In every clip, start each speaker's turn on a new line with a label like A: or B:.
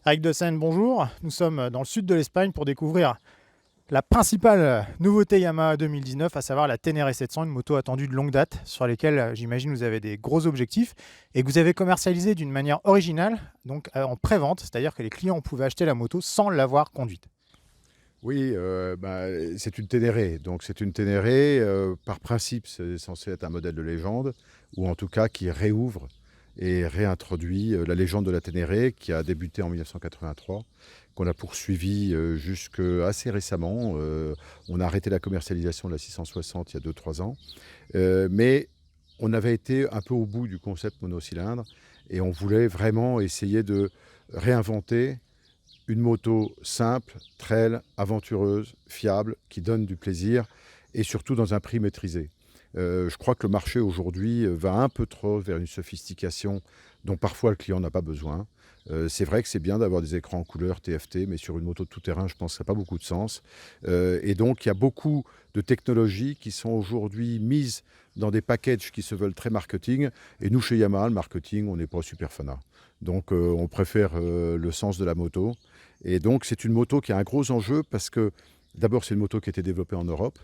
A: Eric de Seine, bonjour. Nous sommes dans le sud de l'Espagne pour découvrir la principale nouveauté Yamaha 2019, à savoir la Ténéré 700, une moto attendue de longue date, sur laquelle j'imagine vous avez des gros objectifs et que vous avez commercialisé d'une manière originale, donc en pré-vente, c'est-à-dire que les clients pouvaient acheter la moto sans l'avoir conduite.
B: Oui, c'est une Ténéré. Donc c'est une Ténéré, par principe, c'est censé être un modèle de légende, ou en tout cas qui réouvre et réintroduit la légende de la Ténéré, qui a débuté en 1983, qu'on a poursuivi jusque assez récemment. On a arrêté la commercialisation de la 660 il y a 2-3 ans. Mais on avait été un peu au bout du concept monocylindre et on voulait vraiment essayer de réinventer une moto simple, trail, aventureuse, fiable, qui donne du plaisir et surtout dans un prix maîtrisé. Je crois que le marché aujourd'hui va un peu trop vers une sophistication dont parfois le client n'a pas besoin. C'est vrai que c'est bien d'avoir des écrans en couleur TFT, mais sur une moto de tout-terrain, je pense que ça n'a pas beaucoup de sens. Et donc, il y a beaucoup de technologies qui sont aujourd'hui mises dans des packages qui se veulent très marketing. Et nous, chez Yamaha, le marketing, on n'est pas super fanat. Donc, on préfère le sens de la moto. Et donc, c'est une moto qui a un gros enjeu parce que, d'abord, c'est une moto qui a été développée en Europe,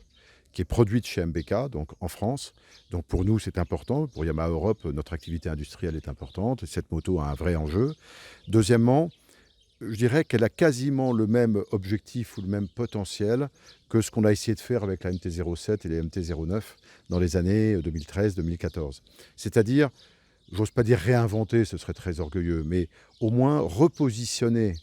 B: qui est produite chez MBK, donc en France. Donc pour nous, c'est important. Pour Yamaha Europe, notre activité industrielle est importante. Cette moto a un vrai enjeu. Deuxièmement, je dirais qu'elle a quasiment le même objectif ou le même potentiel que ce qu'on a essayé de faire avec la MT-07 et les MT-09 dans les années 2013-2014. C'est-à-dire, j'ose pas dire réinventer, ce serait très orgueilleux, mais au moins repositionner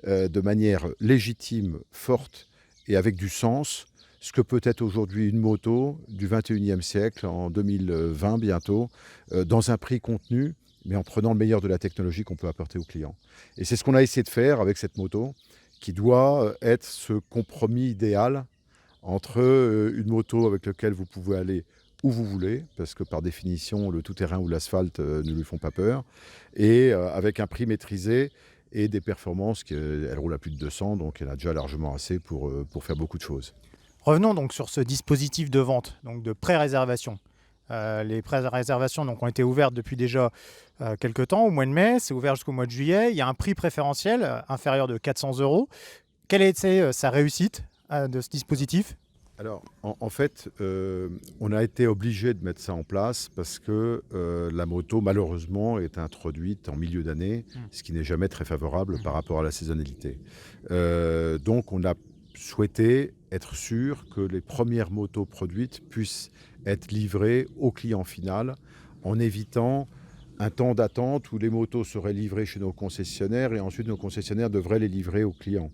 B: de manière légitime, forte et avec du sens ce que peut être aujourd'hui une moto du 21e siècle, en 2020 bientôt, dans un prix contenu, mais en prenant le meilleur de la technologie qu'on peut apporter aux clients. Et c'est ce qu'on a essayé de faire avec cette moto, qui doit être ce compromis idéal entre une moto avec laquelle vous pouvez aller où vous voulez, parce que par définition, le tout-terrain ou l'asphalte ne lui font pas peur, et avec un prix maîtrisé et des performances, elle roule à plus de 200, donc elle a déjà largement assez pour faire beaucoup de choses.
A: Revenons donc sur ce dispositif de vente, donc de pré-réservation. Les pré-réservations donc, ont été ouvertes depuis déjà quelques temps, au mois de mai, c'est ouvert jusqu'au mois de juillet. Il y a un prix préférentiel inférieur de 400 euros. Quelle a été sa réussite de ce dispositif?
B: Alors, en fait, on a été obligé de mettre ça en place parce que la moto, malheureusement, est introduite en milieu d'année, ce qui n'est jamais très favorable par rapport à la saisonnalité. Donc, on a souhaité être sûr que les premières motos produites puissent être livrées au client final en évitant un temps d'attente où les motos seraient livrées chez nos concessionnaires et ensuite nos concessionnaires devraient les livrer aux clients.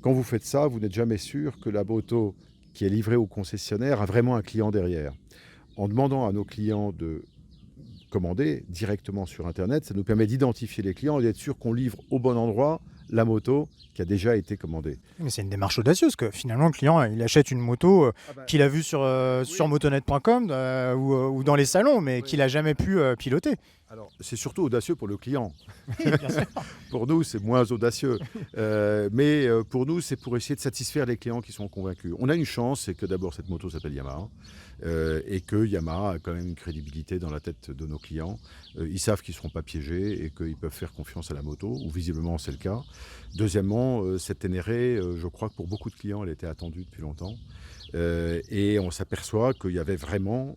B: Quand vous faites ça, vous n'êtes jamais sûr que la moto qui est livrée au concessionnaire a vraiment un client derrière. En demandant à nos clients de commander directement sur Internet, ça nous permet d'identifier les clients et d'être sûr qu'on livre au bon endroit la moto qui a déjà été commandée.
A: Mais c'est une démarche audacieuse, que finalement le client il achète une moto qu'il a vue sur motonet.com ou dans les salons, mais qu'il n'a jamais pu piloter.
B: Alors, c'est surtout audacieux pour le client.
A: Bien sûr.
B: Pour nous, c'est moins audacieux. Mais pour nous, c'est pour essayer de satisfaire les clients qui sont convaincus. On a une chance, c'est que d'abord, cette moto s'appelle Yamaha. Et que Yamaha a quand même une crédibilité dans la tête de nos clients. Ils savent qu'ils ne seront pas piégés et qu'ils peuvent faire confiance à la moto, ou visiblement c'est le cas. Deuxièmement, cette Ténéré, je crois que pour beaucoup de clients, elle était attendue depuis longtemps. Et on s'aperçoit qu'il y avait vraiment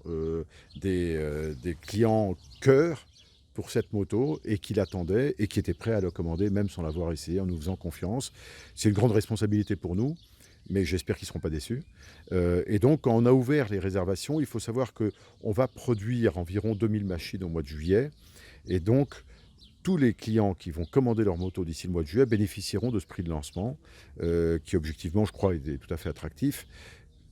B: des clients cœur pour cette moto et qui l'attendaient et qui étaient prêts à le commander même sans l'avoir essayé, en nous faisant confiance. C'est une grande responsabilité pour nous, mais j'espère qu'ils ne seront pas déçus. Et donc, quand on a ouvert les réservations, il faut savoir qu'on va produire environ 2000 machines au mois de juillet. Et donc, tous les clients qui vont commander leur moto d'ici le mois de juillet bénéficieront de ce prix de lancement, qui objectivement, je crois, est tout à fait attractif.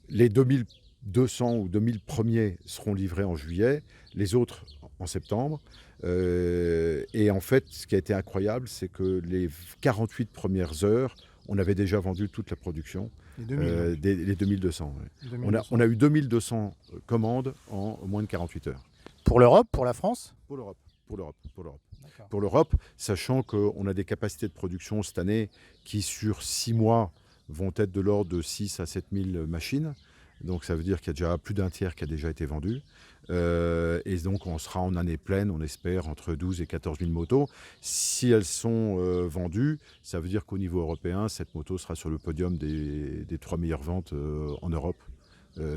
B: Les 2200 ou 2000 premiers seront livrés en juillet, les autres en septembre. Et en fait, ce qui a été incroyable, c'est que les 48 premières heures, on avait déjà vendu toute la production.
A: Les 2000.
B: Les 2200. Ouais.
A: 2200.
B: On a eu 2200 commandes en moins de 48 heures.
A: Pour l'Europe, pour la France?
B: Pour l'Europe. Pour l'Europe. Pour l'Europe.
A: D'accord.
B: Pour l'Europe, sachant qu'on a des capacités de production cette année qui, sur 6 mois, vont être de l'ordre de 6 à 7 000 machines. Donc ça veut dire qu'il y a déjà plus d'un tiers qui a déjà été vendu. Et donc on sera en année pleine, on espère, entre 12 et 14 000 motos. Si elles sont vendues, ça veut dire qu'au niveau européen, cette moto sera sur le podium des 3 meilleures ventes en Europe,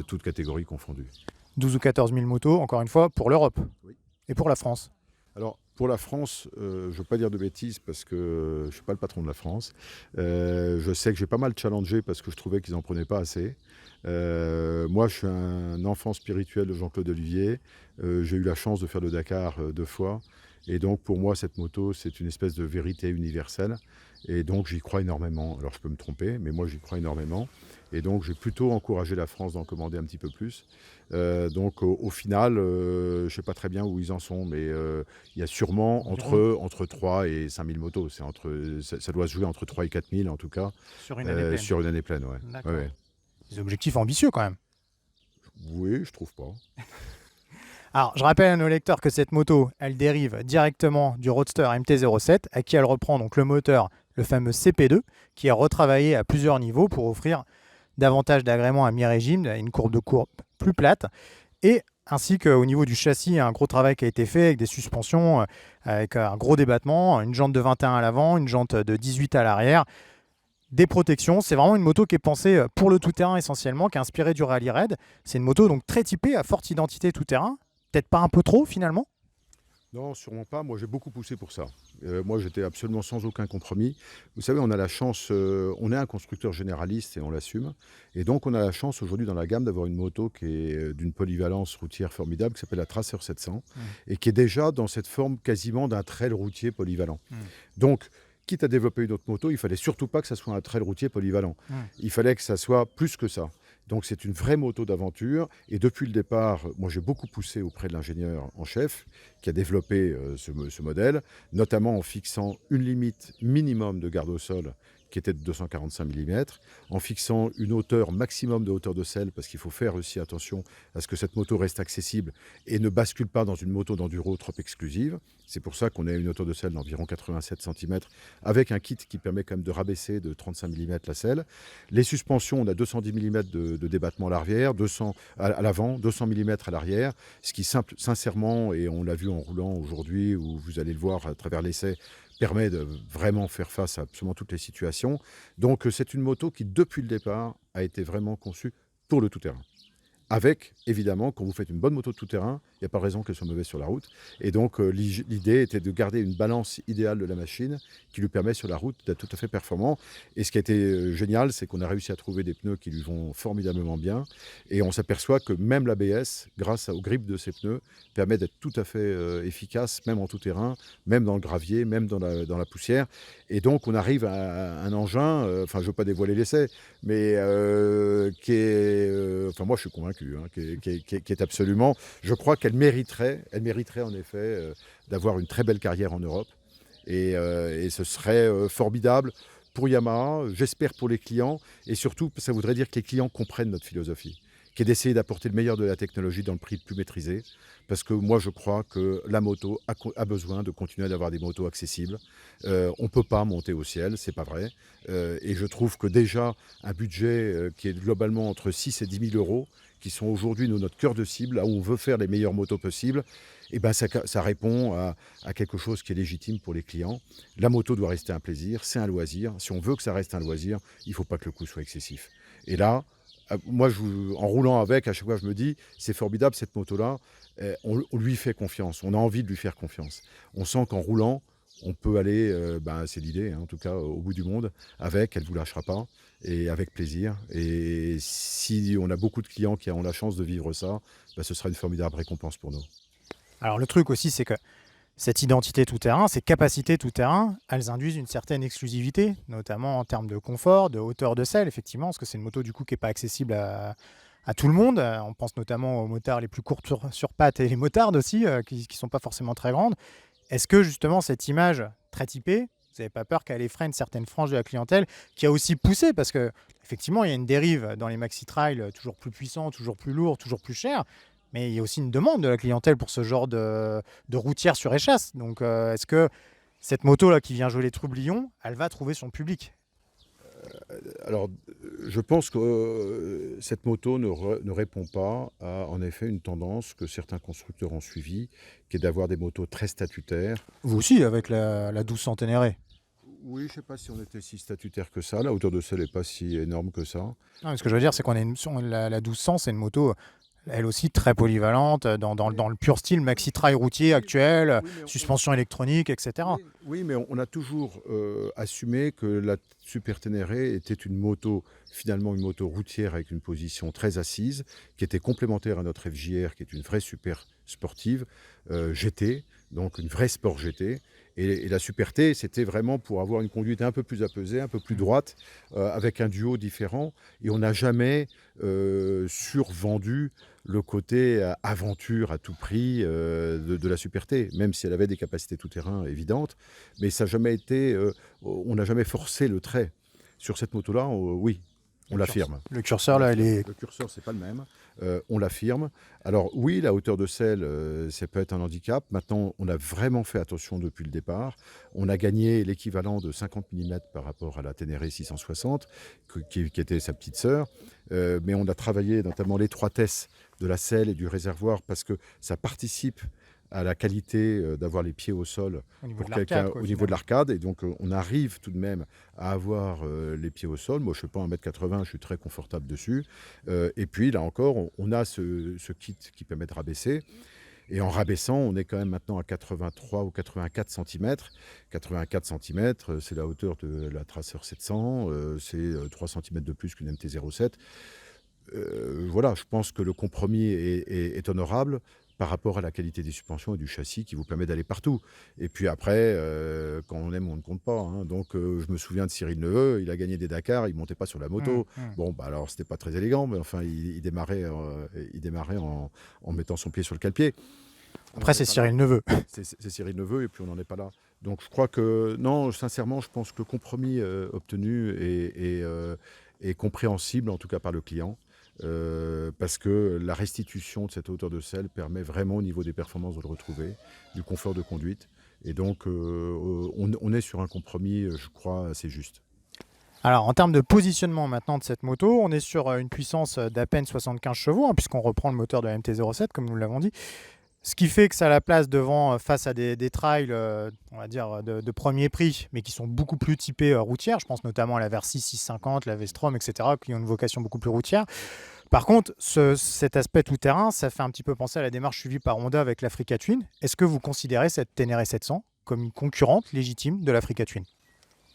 B: toutes catégories confondues.
A: 12 ou 14 000 motos, encore une fois, pour l'Europe.
B: Oui.
A: Et pour la France.
B: Alors, pour la France, je ne veux pas dire de bêtises parce que je ne suis pas le patron de la France. Je sais que j'ai pas mal challengé parce que je trouvais qu'ils n'en prenaient pas assez. Moi, je suis un enfant spirituel de Jean-Claude Olivier. J'ai eu la chance de faire le Dakar 2 fois. Et donc, pour moi, cette moto, c'est une espèce de vérité universelle. Et donc, j'y crois énormément. Alors, je peux me tromper, mais moi, j'y crois énormément. Et donc, j'ai plutôt encouragé la France d'en commander un petit peu plus. Donc, au final, je ne sais pas très bien où ils en sont, mais il y a sûrement entre 3 et 5 000 motos. Ça doit se jouer entre 3 et 4 000, en tout cas.
A: Sur une année pleine.
B: Sur une année pleine, ouais.
A: D'accord.
B: Ouais.
A: Des objectifs ambitieux quand même.
B: Oui, je trouve pas.
A: Alors, je rappelle à nos lecteurs que cette moto, elle dérive directement du Roadster MT-07, à qui elle reprend donc le moteur, le fameux CP2, qui est retravaillé à plusieurs niveaux pour offrir davantage d'agréments à mi-régime, une courbe de courbe plus plate, et ainsi qu'au niveau du châssis, un gros travail qui a été fait avec des suspensions, avec un gros débattement, une jante de 21 à l'avant, une jante de 18 à l'arrière, des protections. C'est vraiment une moto qui est pensée pour le tout-terrain essentiellement, qui est inspirée du Rally Raid. C'est une moto donc très typée, à forte identité tout-terrain. Peut-être pas un peu trop finalement?
B: Non, sûrement pas. Moi, j'ai beaucoup poussé pour ça. Moi, j'étais absolument sans aucun compromis. Vous savez, on a la chance, on est un constructeur généraliste et on l'assume. Et donc, on a la chance aujourd'hui dans la gamme d'avoir une moto qui est d'une polyvalence routière formidable, qui s'appelle la Tracer 700, et qui est déjà dans cette forme quasiment d'un trail routier polyvalent. Donc, quitte à développer une autre moto, il fallait surtout pas que ça soit un trail routier polyvalent. Il fallait que ça soit plus que ça. Donc c'est une vraie moto d'aventure et depuis le départ, moi j'ai beaucoup poussé auprès de l'ingénieur en chef qui a développé ce modèle, notamment en fixant une limite minimum de garde au sol qui était de 245 mm, en fixant une hauteur maximum de hauteur de selle, parce qu'il faut faire aussi attention à ce que cette moto reste accessible et ne bascule pas dans une moto d'enduro trop exclusive. C'est pour ça qu'on a une hauteur de selle d'environ 87 cm, avec un kit qui permet quand même de rabaisser de 35 mm la selle. Les suspensions, on a 210 mm de débattement à l'arrière, 200 à l'avant, 200 mm à l'arrière, ce qui sincèrement, et on l'a vu en roulant aujourd'hui, où vous allez le voir à travers l'essai, permet de vraiment faire face à absolument toutes les situations. Donc c'est une moto qui, depuis le départ, a été vraiment conçue pour le tout-terrain. Avec, évidemment, quand vous faites une bonne moto de tout-terrain, il n'y a pas de raison qu'elle soit mauvaise sur la route. Et donc, l'idée était de garder une balance idéale de la machine qui lui permet sur la route d'être tout à fait performant. Et ce qui a été génial, c'est qu'on a réussi à trouver des pneus qui lui vont formidablement bien. Et on s'aperçoit que même l'ABS, grâce au grip de ces pneus, permet d'être tout à fait efficace, même en tout-terrain, même dans le gravier, même dans la poussière. Et donc, on arrive à un engin, je ne veux pas dévoiler l'essai, mais qui est... moi, je suis convaincu, qui est absolument... Je crois qu'elle mériterait en effet d'avoir une très belle carrière en Europe. Et ce serait formidable pour Yamaha, j'espère pour les clients. Et surtout, ça voudrait dire que les clients comprennent notre philosophie, qui est d'essayer d'apporter le meilleur de la technologie dans le prix le plus maîtrisé. Parce que moi, je crois que la moto a besoin de continuer d'avoir des motos accessibles. On ne peut pas monter au ciel, c'est pas vrai. Et je trouve que déjà, un budget qui est globalement entre 6 et 10 000 euros, qui sont aujourd'hui notre cœur de cible, là où on veut faire les meilleures motos possibles, et ben ça répond à quelque chose qui est légitime pour les clients. La moto doit rester un plaisir, c'est un loisir. Si on veut que ça reste un loisir, il ne faut pas que le coût soit excessif. Et là, moi, en roulant avec, à chaque fois, je me dis, c'est formidable cette moto-là, on lui fait confiance, on a envie de lui faire confiance. On sent qu'en roulant, on peut aller, c'est l'idée, en tout cas, au bout du monde, avec, elle ne vous lâchera pas, et avec plaisir. Et si on a beaucoup de clients qui ont la chance de vivre ça, ce sera une formidable récompense pour nous.
A: Alors le truc aussi, c'est que cette identité tout-terrain, ces capacités tout-terrain, elles induisent une certaine exclusivité, notamment en termes de confort, de hauteur de selle, effectivement, parce que c'est une moto du coup qui n'est pas accessible à tout le monde. On pense notamment aux motards les plus courtes sur pattes et les motardes aussi, qui ne sont pas forcément très grandes. Est-ce que justement cette image très typée, vous n'avez pas peur qu'elle effraie une certaine frange de la clientèle qui a aussi poussé, parce qu'effectivement il y a une dérive dans les maxi-trails, toujours plus puissants, toujours plus lourds, toujours plus chers, mais il y a aussi une demande de la clientèle pour ce genre de routière sur échasse. Donc est-ce que cette moto-là qui vient jouer les Troublions, elle va trouver son public ?
B: Alors, Je pense que cette moto ne répond pas à, en effet, une tendance que certains constructeurs ont suivie, qui est d'avoir des motos très statutaires.
A: Vous aussi, avec la 1200 Ténéré.
B: Oui, je ne sais pas si on était si statutaire que ça. La hauteur de selle n'est pas si énorme que ça.
A: Non, mais ce que je veux dire, c'est la 1200, c'est une moto, elle aussi très polyvalente, dans le pur style maxi-trail routier actuel,
B: Oui, mais
A: suspension électronique, etc.
B: oui, mais on a toujours assumé que la Super Ténéré était une moto, finalement une moto routière avec une position très assise, qui était complémentaire à notre FJR, qui est une vraie super sportive, GT, donc une vraie sport GT. Et la Super T, c'était vraiment pour avoir une conduite un peu plus apaisée, un peu plus droite, avec un duo différent. Et on n'a jamais survendu le côté aventure à tout prix de la Super T, même si elle avait des capacités tout-terrain évidentes. Mais ça n'a jamais été, on n'a jamais forcé le trait. Sur cette moto-là, oui, on l'affirme.
A: Le curseur, là, il est...
B: Le curseur, c'est pas le même. On l'affirme. Alors oui, la hauteur de selle, ça peut être un handicap. Maintenant, on a vraiment fait attention depuis le départ. On a gagné l'équivalent de 50 mm par rapport à la Ténéré 660, qui était sa petite sœur. Mais on a travaillé notamment l'étroitesse de la selle et du réservoir parce que ça participe à la qualité d'avoir les pieds au sol
A: Au niveau
B: pour
A: de
B: quelqu'un
A: l'arcade, quoi,
B: au niveau de l'arcade. Et donc, on arrive tout de même à avoir les pieds au sol. Moi, je ne fais pas 1m80, je suis très confortable dessus. Et puis, là encore, on a ce kit qui permet de rabaisser. Et en rabaissant, on est quand même maintenant à 83 ou 84 cm. 84 cm, c'est la hauteur de la Tracer 700, c'est 3 cm de plus qu'une MT-07. Voilà, je pense que le compromis est honorable par rapport à la qualité des suspensions et du châssis qui vous permet d'aller partout. Et puis après, quand on aime, on ne compte pas. Hein. Donc, je me souviens de Cyril Neveu, il a gagné des Dakar, il ne montait pas sur la moto. Bon, bah alors, c'était pas très élégant, mais enfin, il démarrait en mettant son pied sur le cale-pied.
A: Après, c'est Cyril Neveu.
B: C'est Cyril Neveu, et puis on n'en est pas là. Donc, je crois que, non, sincèrement, je pense que le compromis obtenu est compréhensible, en tout cas par le client. Parce que la restitution de cette hauteur de selle permet vraiment au niveau des performances de le retrouver, du confort de conduite. Et donc, on est sur un compromis, je crois, assez juste.
A: Alors, en termes de positionnement maintenant de cette moto, on est sur une puissance d'à peine 75 chevaux, hein, puisqu'on reprend le moteur de la MT-07, comme nous l'avons dit. Ce qui fait que ça la place devant, face à des trails, on va dire, de premier prix, mais qui sont beaucoup plus typés routières. Je pense notamment à la Versys 650, la Vestrom, etc., qui ont une vocation beaucoup plus routière. Par contre, cet aspect tout-terrain, ça fait un petit peu penser à la démarche suivie par Honda avec l'Africa Twin. Est-ce que vous considérez cette Ténéré 700 comme une concurrente légitime de l'Africa Twin?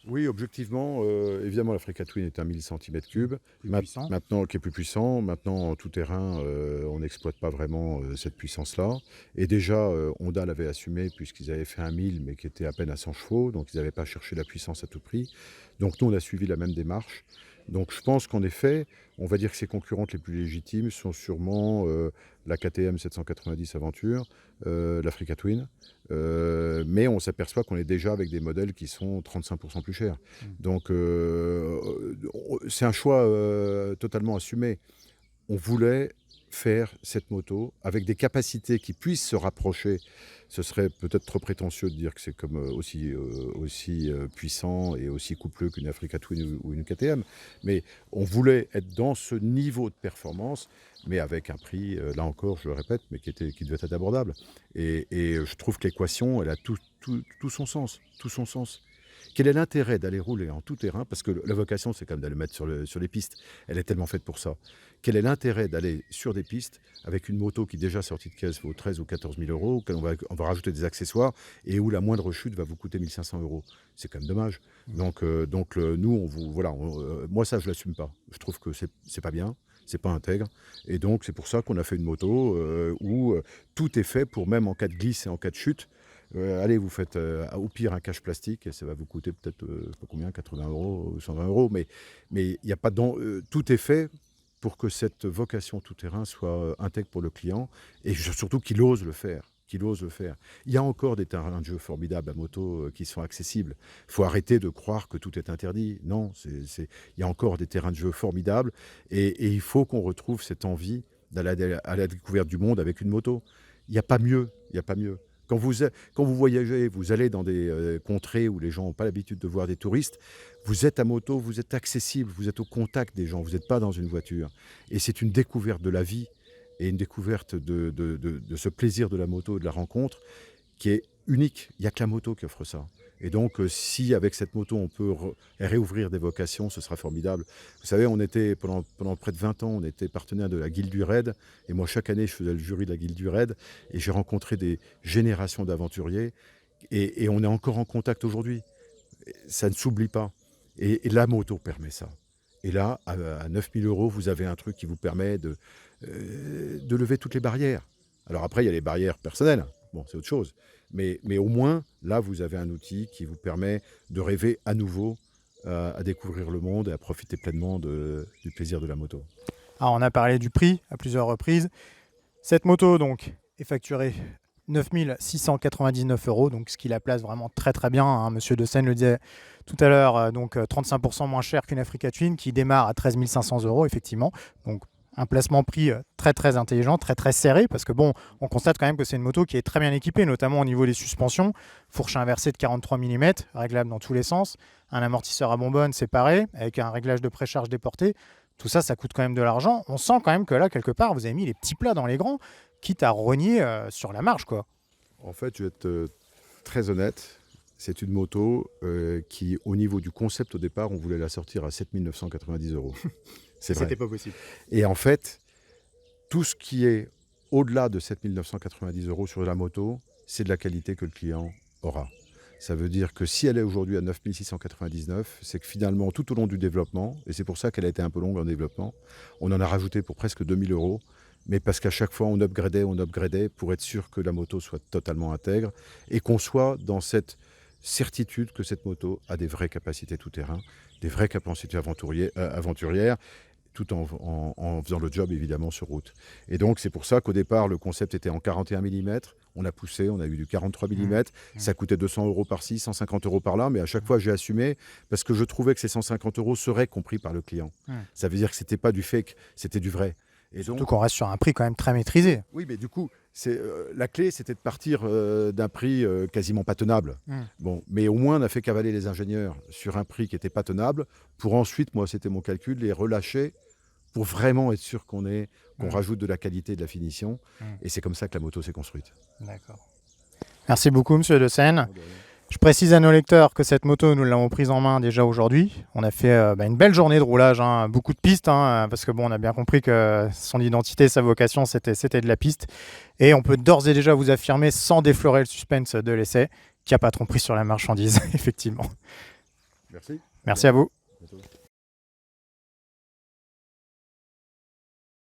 B: Oui, objectivement, évidemment, l'Africa Twin est un 1000 cm3,
A: puissant.
B: maintenant qui est plus puissant. Maintenant, en tout terrain, on n'exploite pas vraiment cette puissance-là. Et déjà, Honda l'avait assumé puisqu'ils avaient fait un 1000, mais qui était à peine à 100 chevaux, donc ils n'avaient pas cherché la puissance à tout prix. Donc nous, on a suivi la même démarche. Donc je pense qu'en effet, on va dire que ses concurrentes les plus légitimes sont sûrement la KTM 790 Aventure, l'Africa Twin, mais on s'aperçoit qu'on est déjà avec des modèles qui sont 35% plus chers. Donc c'est un choix totalement assumé. On voulait faire cette moto avec des capacités qui puissent se rapprocher. Ce serait peut-être trop prétentieux de dire que c'est comme aussi puissant et aussi coupleux qu'une Africa Twin ou une KTM, mais on voulait être dans ce niveau de performance, mais avec un prix, là encore, je le répète, mais qui devait être abordable. Et je trouve que l'équation, elle a tout son sens, tout son sens. Quel est l'intérêt d'aller rouler en tout terrain? Parce que la vocation, c'est quand même d'aller mettre sur les pistes. Elle est tellement faite pour ça. Quel est l'intérêt d'aller sur des pistes avec une moto qui déjà sortie de caisse vaut 13 ou 14 000 euros, auquel on va rajouter des accessoires et où la moindre chute va vous coûter 1 500 euros? C'est quand même dommage. Donc nous, moi ça, je l'assume pas. Je trouve que c'est pas bien. C'est pas intègre. Et donc, c'est pour ça qu'on a fait une moto où tout est fait pour, même en cas de glisse et en cas de chute, allez, vous faites au pire un cache plastique et ça va vous coûter peut-être, pas combien, 80 euros ou 120 euros. Mais il y a pas tout est fait pour que cette vocation tout-terrain soit intègre pour le client et surtout qu'il ose le faire. Il y a encore des terrains de jeu formidables à moto qui sont accessibles. Il faut arrêter de croire que tout est interdit. Non, il y a encore des terrains de jeu formidables et il faut qu'on retrouve cette envie d'aller à la découverte du monde avec une moto. Il n'y a pas mieux. Quand vous voyagez, vous allez dans des contrées où les gens n'ont pas l'habitude de voir des touristes, vous êtes à moto, vous êtes accessible, vous êtes au contact des gens, vous n'êtes pas dans une voiture. Et c'est une découverte de la vie et une découverte de ce plaisir de la moto et de la rencontre qui est unique. Il n'y a que la moto qui offre ça. Et donc, si avec cette moto, on peut réouvrir des vocations, ce sera formidable. Vous savez, on était, pendant près de 20 ans, on était partenaire de la Guilde du Raid. Et moi, chaque année, je faisais le jury de la Guilde du Raid. Et j'ai rencontré des générations d'aventuriers. Et on est encore en contact aujourd'hui. Ça ne s'oublie pas. Et la moto permet ça. Et là, à 9 000 €, vous avez un truc qui vous permet de lever toutes les barrières. Alors après, il y a les barrières personnelles. Bon, c'est autre chose. Mais au moins, là, vous avez un outil qui vous permet de rêver à nouveau, à découvrir le monde et à profiter pleinement du plaisir de la moto.
A: Alors, on a parlé du prix à plusieurs reprises. Cette moto donc est facturée 9 699 €, donc ce qui la place vraiment très très bien, hein. Monsieur De Seine le disait tout à l'heure, donc 35% moins cher qu'une Africa Twin qui démarre à 13 500 €, effectivement. Donc un placement prix très très intelligent, très très serré, parce que bon, on constate quand même que c'est une moto qui est très bien équipée, notamment au niveau des suspensions. Fourche inversée de 43 mm, réglable dans tous les sens, un amortisseur à bonbonne séparé, avec un réglage de précharge déporté. Tout ça, ça coûte quand même de l'argent. On sent quand même que là, quelque part, vous avez mis les petits plats dans les grands, quitte à rogner sur la marge, quoi.
B: En fait, je vais être très honnête. C'est une moto qui, au niveau du concept au départ, on voulait la sortir à 7 990 €. C'est vrai.
A: C'était pas possible.
B: Et en fait, tout ce qui est au-delà de 7 990 € sur la moto, c'est de la qualité que le client aura. Ça veut dire que si elle est aujourd'hui à 9 699, c'est que finalement, tout au long du développement, et c'est pour ça qu'elle a été un peu longue en développement, on en a rajouté pour presque 2 000 €, mais parce qu'à chaque fois, on upgradait pour être sûr que la moto soit totalement intègre et qu'on soit dans cette certitude que cette moto a des vraies capacités tout-terrain, des vraies capacités aventurières, tout en faisant le job évidemment sur route. Et donc c'est pour ça qu'au départ le concept était en 41 mm, on a poussé, on a eu du 43 mm, ça coûtait 200 € par-ci, 150 € par-là, mais à chaque fois j'ai assumé parce que je trouvais que ces 150 € seraient compris par le client. Ça veut dire que c'était pas du fake, c'était du vrai.
A: Et donc, surtout qu'on reste sur un prix quand même très maîtrisé.
B: Oui, mais du coup, la clé, c'était de partir d'un prix quasiment pas tenable. Bon, mais au moins, on a fait cavaler les ingénieurs sur un prix qui était pas tenable, pour ensuite, moi, c'était mon calcul, les relâcher pour vraiment être sûr qu'on rajoute de la qualité et de la finition. Et c'est comme ça que la moto s'est construite.
A: D'accord. Merci beaucoup, Monsieur De Seine. Je précise à nos lecteurs que cette moto, nous l'avons prise en main déjà aujourd'hui. On a fait une belle journée de roulage, hein, beaucoup de pistes, hein, parce que bon, on a bien compris que son identité, sa vocation, c'était de la piste. Et on peut d'ores et déjà vous affirmer, sans déflorer le suspense de l'essai, qu'il n'y a pas de tromperie sur la marchandise, effectivement.
B: Merci.
A: Merci à vous.